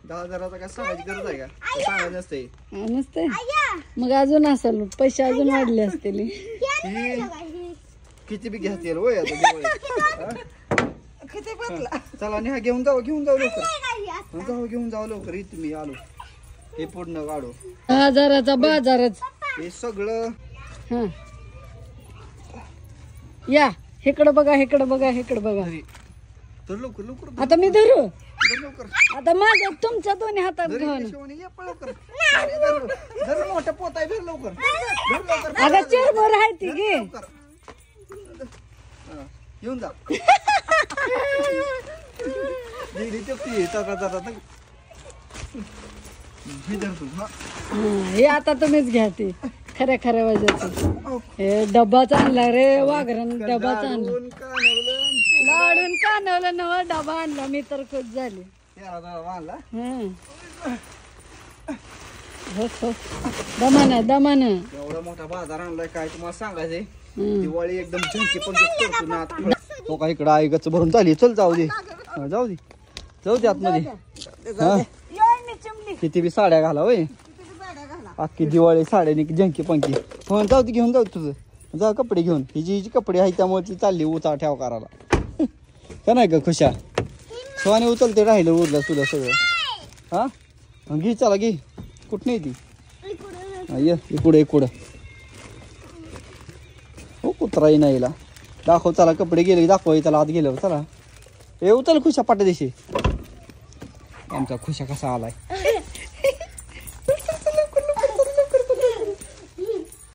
10,000चा काय सांगायची गरज आहे का? सांगायचं नसते. नसते मग अजून असेल पैसे अजून वाढले असतील. किती बी घ्यायचे होय आता दिवाळीत. चला न्या घेऊन जाऊ लवकर. घेऊन जाऊ लवकर. इथं मी आलो. हे पूर्ण काढू 10,000चा बाजारच हे सगळं. हा या इकडं बघा इकडं बघा इकडं बघा. तर लवकर लवकर आता मी धरू. लवकर आता माझ्या तुमच्या दोन्ही हातात घेऊन. मोठा पोता आहे. लवकर अगं चिरभर आहे ती घे. येऊन जा. हे आता तुम्हीच घ्या ती खऱ्या वाजायचं. हे डब्बाच आणला रे वाघरण. डब्बाच आणला लाडून कानवलं नव डबा आणला. मी तर खुश झाली. दमान एवढा मोठा बाजार आणलाय काय तुम्हाला सांगायचंय. दिवाळी एकदम झंकी पण तो काय इकडं आई गच भरून चालली. चल जाऊ दे जाऊ दे आतमध्ये. किती बी साड्या घाला होय. अख्खी दिवाळी साड्याने झंकी पंकी. हो जाऊ दे घेऊन जाऊ तुझं. जा कपडे घेऊन. हिची कपडे आहे त्यामुळे ती चालली उचा ठेव करायला. का नाही का खुशा सोने उचलते राहिलं उरलं तुला सगळं. हा घे चला घे. कुठ नाही ती ये इकडं हो कुत्राही नाही दाखव. चला कपडे गेले दाखव. चला आत गेलं चला. हे उचल खुशा पाट्या दिशी. आमचा खुशा कसा आलाय.